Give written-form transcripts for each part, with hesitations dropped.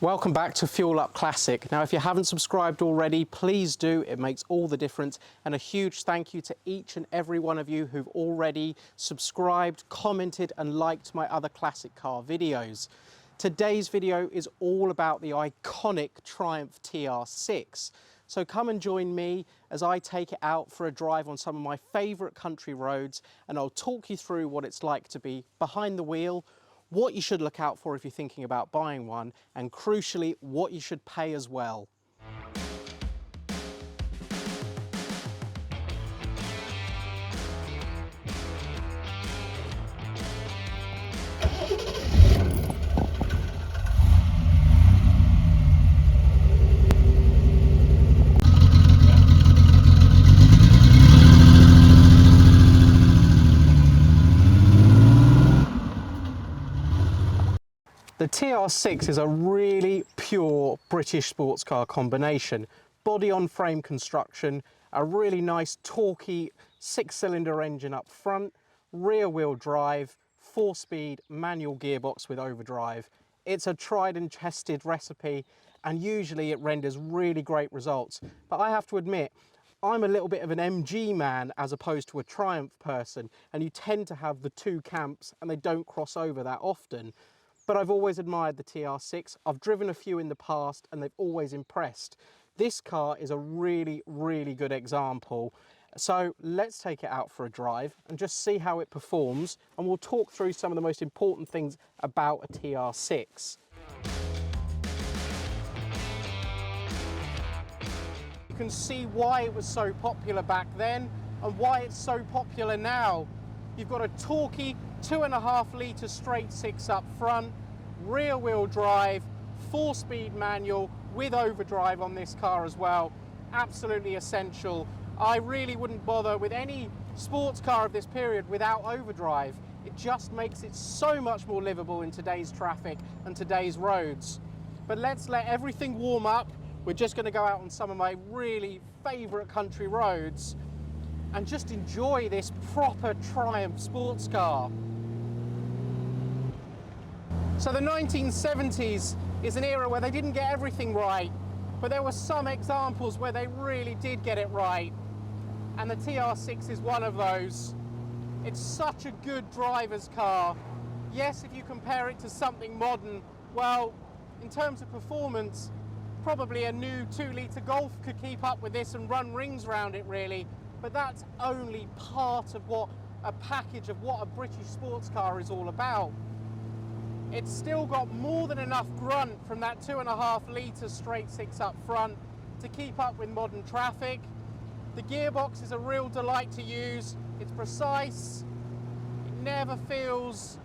Welcome back to Fuel Up Classic. Now, if you haven't subscribed already, please do. It makes all the difference. And a huge thank you to each and every one of you who've already subscribed, commented and liked my other classic car videos. Today's video is all about the iconic Triumph TR6. So come and join me as I take it out for a drive on some of my favourite country roads, and I'll talk you through what it's like to be behind the wheel, what you should look out for if you're thinking about buying one, and crucially, what you should pay as well. The TR6 is a really pure British sports car combination. Body on frame construction, a really nice torquey 6-cylinder engine up front, rear wheel drive, 4-speed manual gearbox with overdrive. It's a tried and tested recipe, and usually it renders really great results. But I have to admit, I'm a little bit of an MG man as opposed to a Triumph person, and you tend to have the two camps and they don't cross over that often. But I've always admired the TR6. I've driven a few in the past and they've always impressed. This car is a really, really good example. So let's take it out for a drive and just see how it performs, and we'll talk through some of the most important things about a TR6. You can see why it was so popular back then and why it's so popular now. You've got a torquey 2.5 litre straight six up front, rear wheel drive, 4-speed manual with overdrive on this car as well. Absolutely essential. I really wouldn't bother with any sports car of this period without overdrive. It just makes it so much more livable in today's traffic and today's roads. But let's let everything warm up. We're just going to go out on some of my really favourite country roads and just enjoy this proper Triumph sports car. So the 1970s is an era where they didn't get everything right, but there were some examples where they really did get it right. And the TR6 is one of those. It's such a good driver's car. Yes, if you compare it to something modern, well, in terms of performance, probably a new 2-litre Golf could keep up with this and run rings around it really. But that's only part of what a package of what a British sports car is all about. It's still got more than enough grunt from that 2.5 litre straight six up front to keep up with modern traffic. The gearbox is a real delight to use. It's precise. It never feels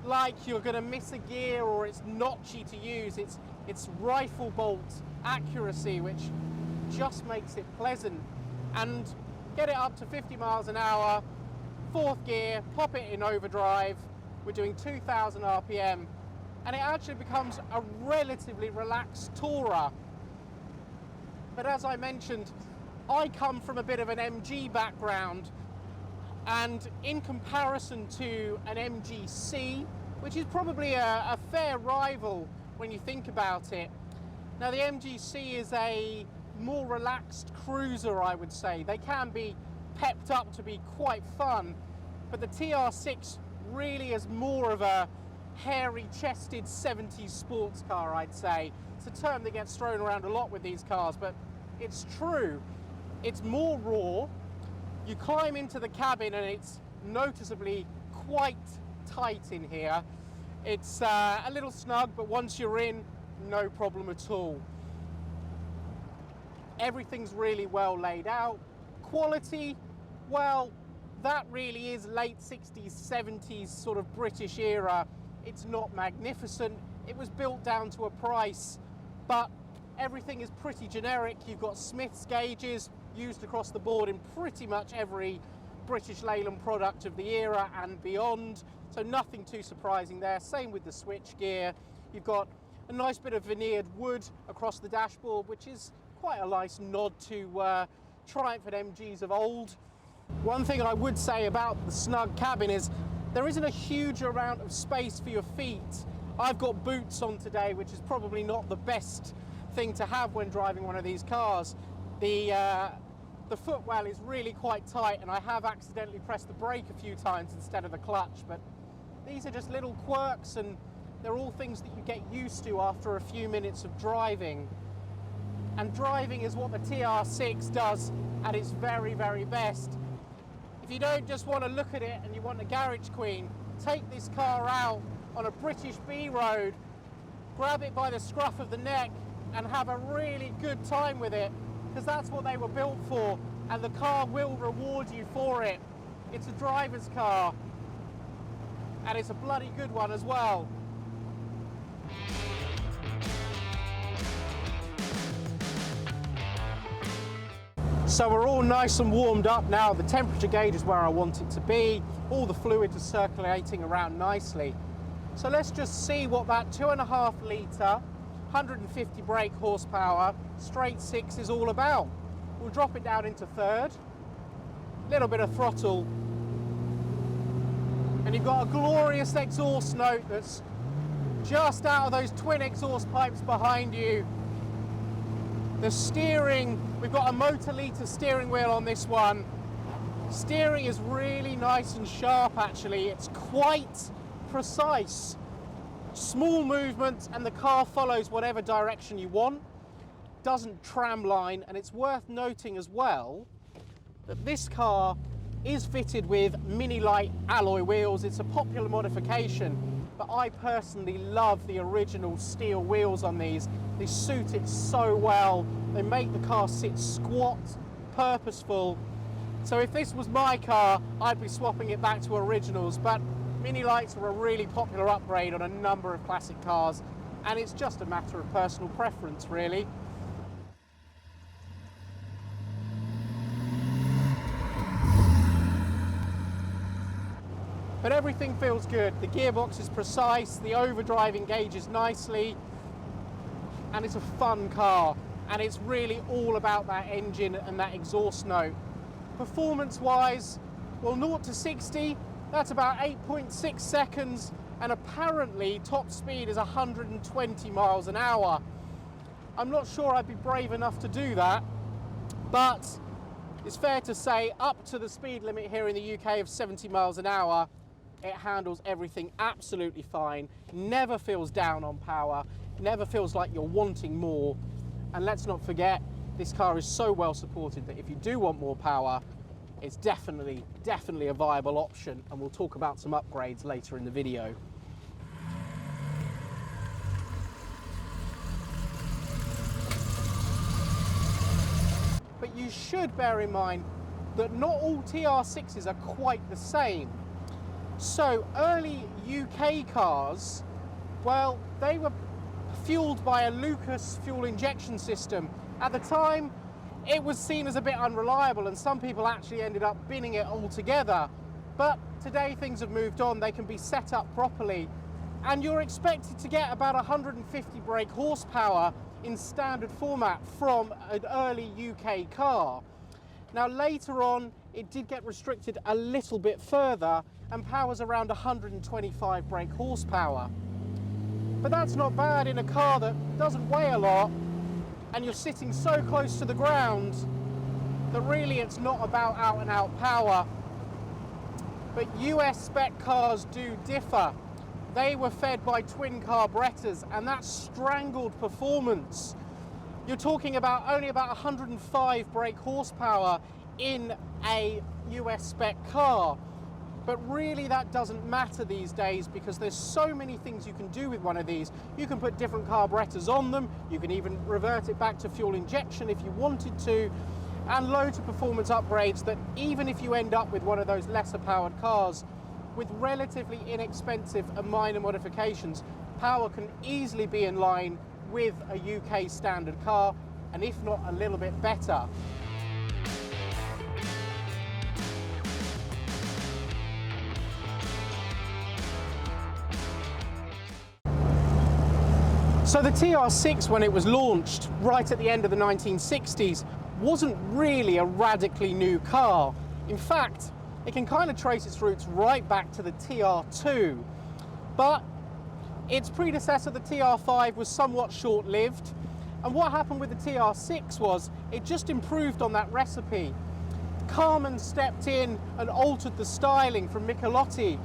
like you're going to miss a gear or it's notchy to use. It's rifle bolt accuracy, which just makes it pleasant. And get it up to 50 miles an hour, 4th gear, pop it in overdrive. We're doing 2,000 RPM, and it actually becomes a relatively relaxed tourer. But as I mentioned, I come from a bit of an MG background, and in comparison to an MGC, which is probably a fair rival when you think about it. Now the MGC is a more relaxed cruiser, I would say. They can be pepped up to be quite fun, but the TR6 really is more of a hairy-chested 70s sports car, I'd say. It's a term that gets thrown around a lot with these cars, but it's true. It's more raw. You climb into the cabin and it's noticeably quite tight in here. It's a little snug, but once you're in, no problem at all. Everything's really well laid out. Quality, well, that really is late 60s, 70s sort of British era. It's not magnificent. It was built down to a price, but everything is pretty generic. You've got Smith's gauges used across the board in pretty much every British Leyland product of the era and beyond, so nothing too surprising there. Same with the switch gear. You've got a nice bit of veneered wood across the dashboard, which is quite a nice nod to Triumph and MGs of old. One thing I would say about the snug cabin is there isn't a huge amount of space for your feet. I've got boots on today, which is probably not the best thing to have when driving one of these cars. The footwell is really quite tight, and I have accidentally pressed the brake a few times instead of the clutch, but these are just little quirks, and they're all things that you get used to after a few minutes of driving. And driving is what the TR6 does at its very, very best. If you don't just want to look at it and you want a garage queen, take this car out on a British B road, grab it by the scruff of the neck and have a really good time with it, because that's what they were built for, and the car will reward you for it. It's a driver's car, and it's a bloody good one as well. So we're all nice and warmed up now. The temperature gauge is where I want it to be. All the fluid is circulating around nicely. So let's just see what that 2.5 litre, 150 brake horsepower, straight six is all about. We'll drop it down into third, little bit of throttle, and you've got a glorious exhaust note that's just out of those twin exhaust pipes behind you. The steering, we've got a motor-liter steering wheel on this one. Steering is really nice and sharp actually, it's quite precise. Small movements and the car follows whatever direction you want. Doesn't tram line, and it's worth noting as well that this car is fitted with mini light alloy wheels. It's a popular modification, but I personally love the original steel wheels on these. They suit it so well. They make the car sit squat, purposeful. So if this was my car, I'd be swapping it back to originals, but mini lights are a really popular upgrade on a number of classic cars, and it's just a matter of personal preference, really. But everything feels good. The gearbox is precise, the overdrive engages nicely, and it's a fun car. And it's really all about that engine and that exhaust note. Performance-wise, well, 0 to 60, that's about 8.6 seconds, and apparently top speed is 120 miles an hour. I'm not sure I'd be brave enough to do that, but it's fair to say up to the speed limit here in the UK of 70 miles an hour, it handles everything absolutely fine, never feels down on power, never feels like you're wanting more. And let's not forget, this car is so well supported that if you do want more power, it's definitely a viable option, and we'll talk about some upgrades later in the video. But you should bear in mind that not all TR6s are quite the same. So early UK cars, well, they were fueled by a Lucas fuel injection system. At the time, it was seen as a bit unreliable, and some people actually ended up binning it altogether. But today things have moved on, they can be set up properly, and you're expected to get about 150 brake horsepower in standard format from an early UK car. Now later on, it did get restricted a little bit further and powers around 125 brake horsepower. But that's not bad in a car that doesn't weigh a lot, and you're sitting so close to the ground that really it's not about out and out power. But US spec cars do differ. They were fed by twin carburetors, and that strangled performance. You're talking about only about 105 brake horsepower in a US spec car. But really that doesn't matter these days, because there's so many things you can do with one of these. You can put different carburetors on them, you can even revert it back to fuel injection if you wanted to, and loads of performance upgrades that even if you end up with one of those lesser powered cars, with relatively inexpensive and minor modifications, power can easily be in line with a UK standard car, and if not a little bit better. So the TR6, when it was launched right at the end of the 1960s, wasn't really a radically new car. In fact, it can kind of trace its roots right back to the TR2. But Its predecessor, the TR5, was somewhat short-lived, and what happened with the TR6 was it just improved on that recipe. Carman stepped in and altered the styling from Michelotti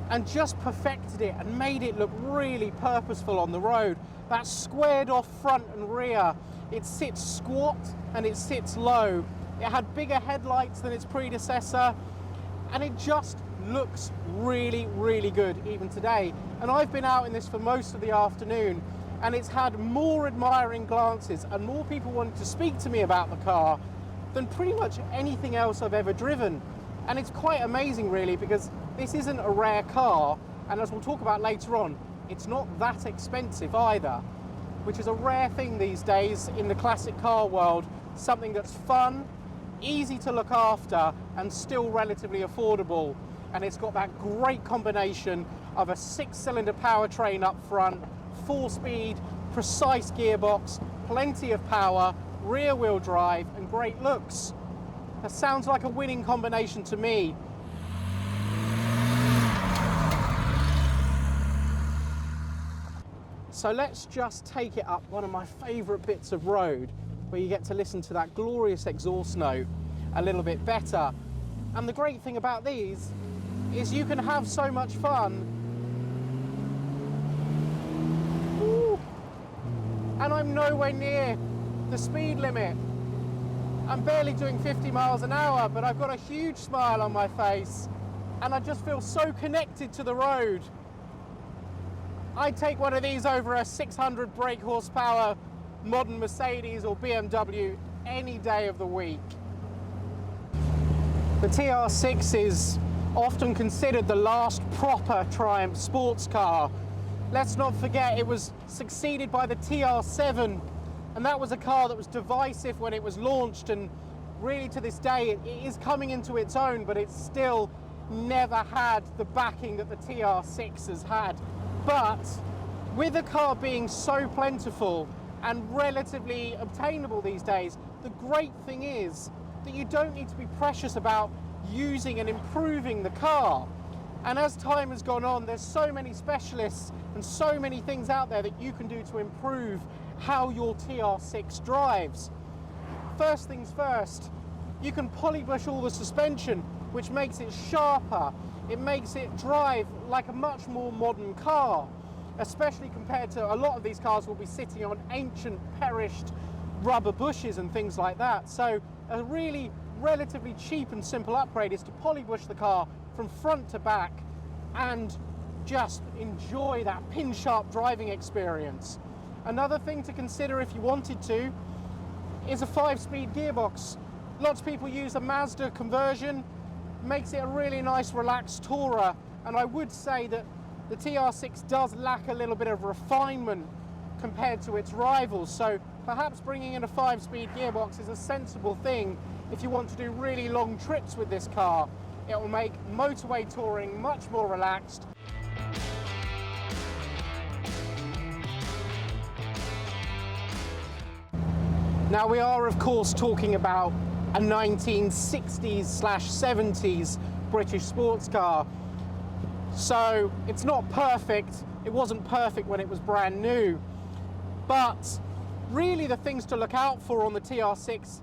and just perfected it and made it look really purposeful on the road. That squared off front and rear, it sits squat and it sits low. It had bigger headlights than its predecessor, and it just looks really, really good even today. And I've been out in this for most of the afternoon, and it's had more admiring glances and more people wanting to speak to me about the car than pretty much anything else I've ever driven. And it's quite amazing really, because this isn't a rare car, and as we'll talk about later on, it's not that expensive either, which is a rare thing these days in the classic car world, something that's fun, easy to look after, and still relatively affordable. And it's got that great combination of a 6-cylinder powertrain up front, 4-speed, precise gearbox, plenty of power, rear-wheel drive, and great looks. That sounds like a winning combination to me. So let's just take it up one of my favourite bits of road, where you get to listen to that glorious exhaust note a little bit better. And the great thing about these is you can have so much fun. Ooh. And I'm nowhere near the speed limit. I'm barely doing 50 miles an hour, but I've got a huge smile on my face, and I just feel so connected to the road. I'd take one of these over a 600 brake horsepower modern Mercedes or BMW any day of the week. The TR6 is often considered the last proper Triumph sports car. Let's not forget it was succeeded by the TR7, and that was a car that was divisive when it was launched, and really to this day it is coming into its own, but it's still never had the backing that the TR6 has had. But with a car being so plentiful and relatively obtainable these days, the great thing is that you don't need to be precious about using and improving the car. And as time has gone on, there's so many specialists and so many things out there that you can do to improve how your TR6 drives. First things first, you can polybush all the suspension, which makes it sharper. It makes it drive like a much more modern car, especially compared to a lot of these cars will be sitting on ancient, perished rubber bushes and things like that. So a really relatively cheap and simple upgrade is to polybush the car from front to back and just enjoy that pin-sharp driving experience. Another thing to consider if you wanted to is a 5-speed gearbox. Lots of people use a Mazda conversion, makes it a really nice relaxed tourer, and I would say that the TR6 does lack a little bit of refinement compared to its rivals, so perhaps bringing in a 5-speed gearbox is a sensible thing if you want to do really long trips with this car. It will make motorway touring much more relaxed. Now we are of course talking about a 1960s/70s British sports car, so it's not perfect. It wasn't perfect when it was brand new, but really the things to look out for on the TR6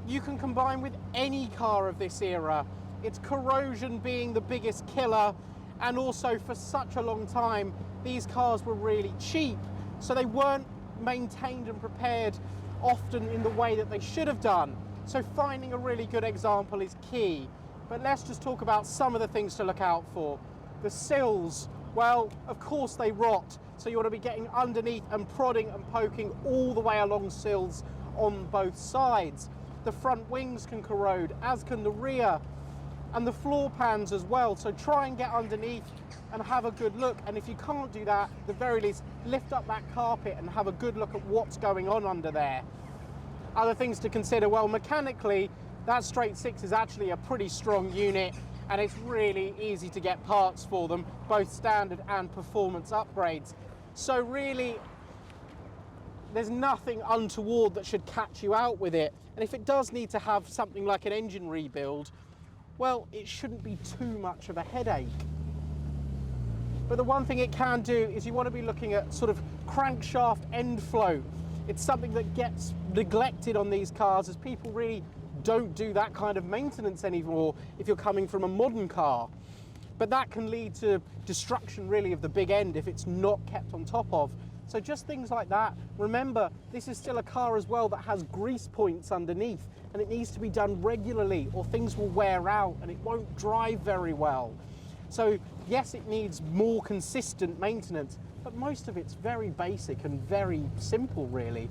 you can combine with any car of this era. Its corrosion being the biggest killer, and also for such a long time these cars were really cheap, so they weren't maintained and prepared often in the way that they should have done. So finding a really good example is key. But let's just talk about some of the things to look out for. The sills, well, of course they rot, so you want to be getting underneath and prodding and poking all the way along sills on both sides. The front wings can corrode, as can the rear, and the floor pans as well, so try and get underneath and have a good look. And if you can't do that, at the very least lift up that carpet and have a good look at what's going on under there. Other things to consider, well, mechanically that straight six is actually a pretty strong unit, and it's really easy to get parts for them, both standard and performance upgrades. So really there's nothing untoward that should catch you out with it. And if it does need to have something like an engine rebuild, well, it shouldn't be too much of a headache. But the one thing it can do is you want to be looking at sort of crankshaft end flow. It's something that gets neglected on these cars, as people really don't do that kind of maintenance anymore if you're coming from a modern car. But that can lead to destruction really of the big end if it's not kept on top of. So just things like that. Remember, this is still a car as well that has grease points underneath, and it needs to be done regularly or things will wear out and it won't drive very well. So yes, it needs more consistent maintenance, but most of it's very basic and very simple really.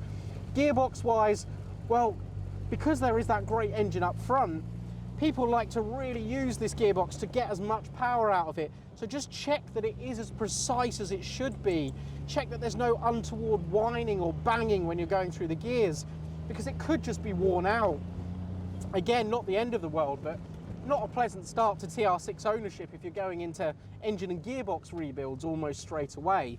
Gearbox wise, well, because there is that great engine up front, people like to really use this gearbox to get as much power out of it. So just check that it is as precise as it should be. Check that there's no untoward whining or banging when you're going through the gears, because it could just be worn out. Again, not the end of the world, but not a pleasant start to TR6 ownership if you're going into engine and gearbox rebuilds almost straight away.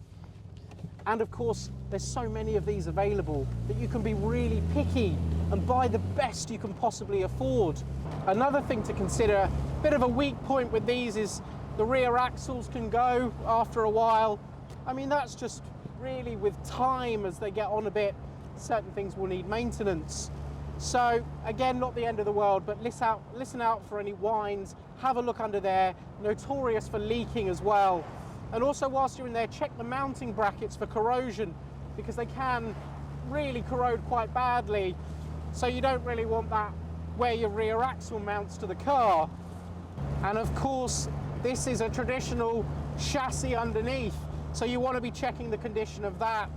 And of course, there's so many of these available that you can be really picky and buy the best you can possibly afford. Another thing to consider, a bit of a weak point with these, is the rear axles can go after a while. I mean, that's just really with time, as they get on a bit, certain things will need maintenance. So again, not the end of the world, but listen out for any whines, have a look under there, notorious for leaking as well. And also whilst you're in there, check the mounting brackets for corrosion, because they can really corrode quite badly. So you don't really want that where your rear axle mounts to the car. And of course, this is a traditional chassis underneath, so you want to be checking the condition of that.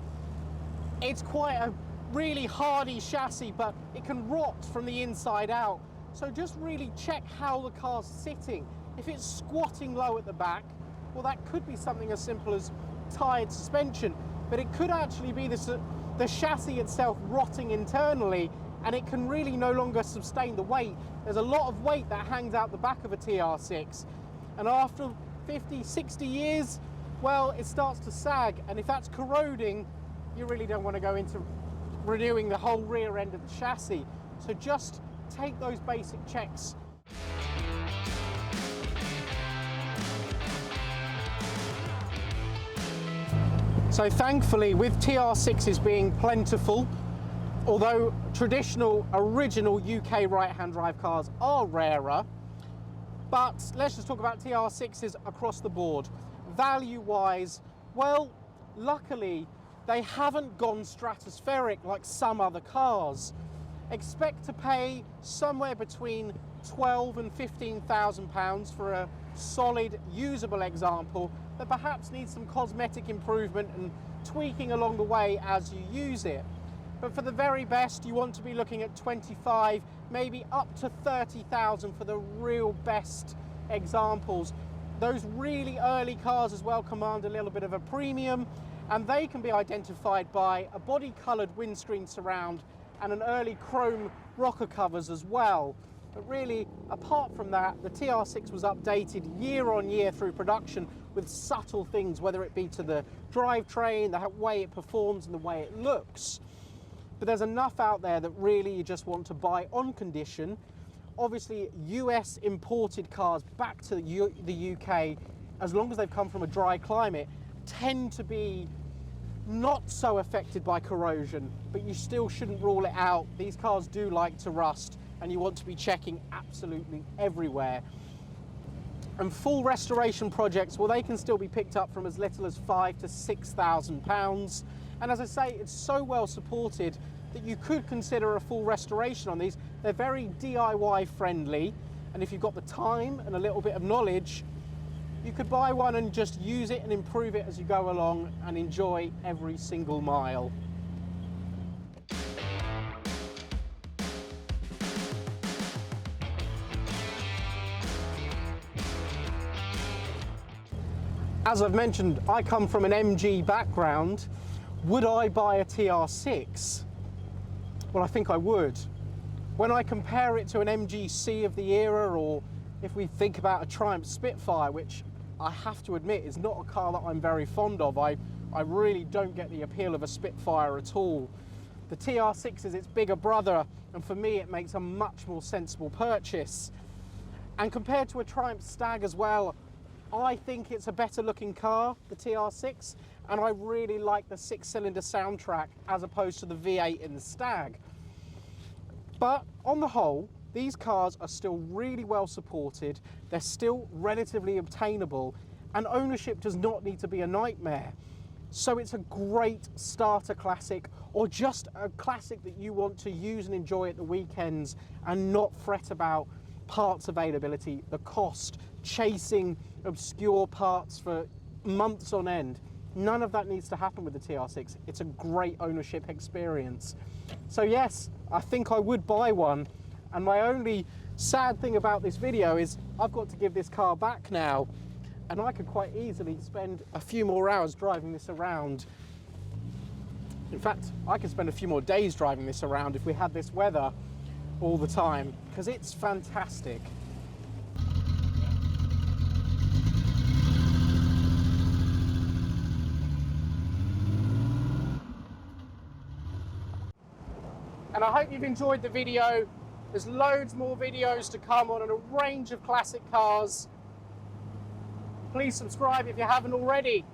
It's quite a really hardy chassis, but it can rot from the inside out. So just really check how the car's sitting. If it's squatting low at the back, well, that could be something as simple as tired suspension, but it could actually be the chassis itself rotting internally, and it can really no longer sustain the weight. There's a lot of weight that hangs out the back of a TR6, and after 50, 60 years, well, it starts to sag, and if that's corroding, you really don't want to go into renewing the whole rear end of the chassis. So just take those basic checks. So thankfully, with TR6s being plentiful, although traditional original UK right-hand drive cars are rarer, but let's just talk about TR6s across the board. Value-wise, well, luckily, they haven't gone stratospheric like some other cars. Expect to pay somewhere between £12,000 and £15,000 for a solid, usable example that perhaps needs some cosmetic improvement and tweaking along the way as you use it. But for the very best, you want to be looking at 25, maybe up to 30,000 for the real best examples. Those really early cars as well command a little bit of a premium, and they can be identified by a body-coloured windscreen surround and an early chrome rocker covers as well. But really, apart from that, the TR6 was updated year on year through production with subtle things, whether it be to the drivetrain, the way it performs and the way it looks. But there's enough out there that really you just want to buy on condition. Obviously, US imported cars back to the UK, as long as they've come from a dry climate, tend to be not so affected by corrosion, but you still shouldn't rule it out. These cars do like to rust, and you want to be checking absolutely everywhere. And full restoration projects, well, they can still be picked up from as little as £5,000 to £6,000. And as I say, it's so well supported that you could consider a full restoration on these. They're very DIY friendly, and if you've got the time and a little bit of knowledge, you could buy one and just use it and improve it as you go along and enjoy every single mile. As I've mentioned, I come from an MG background. Would I buy a TR6? Well, I think I would. When I compare it to an MGC of the era, or if we think about a Triumph Spitfire, which I have to admit is not a car that I'm very fond of. I really don't get the appeal of a Spitfire at all. The TR6 is its bigger brother, and for me it makes a much more sensible purchase. And compared to a Triumph Stag as well, I think it's a better looking car, the TR6, and I really like the 6-cylinder soundtrack as opposed to the V8 in the Stag. But on the whole, these cars are still really well supported, they're still relatively obtainable, and ownership does not need to be a nightmare. So it's a great starter classic, or just a classic that you want to use and enjoy at the weekends and not fret about parts availability, the cost, chasing obscure parts for months on end. None of that needs to happen with the TR6. It's a great ownership experience. So yes, I think I would buy one. And my only sad thing about this video is I've got to give this car back now. And I could quite easily spend a few more hours driving this around. In fact, I could spend a few more days driving this around if we had this weather all the time, because it's fantastic. And I hope you've enjoyed the video. There's loads more videos to come on a range of classic cars. Please subscribe if you haven't already.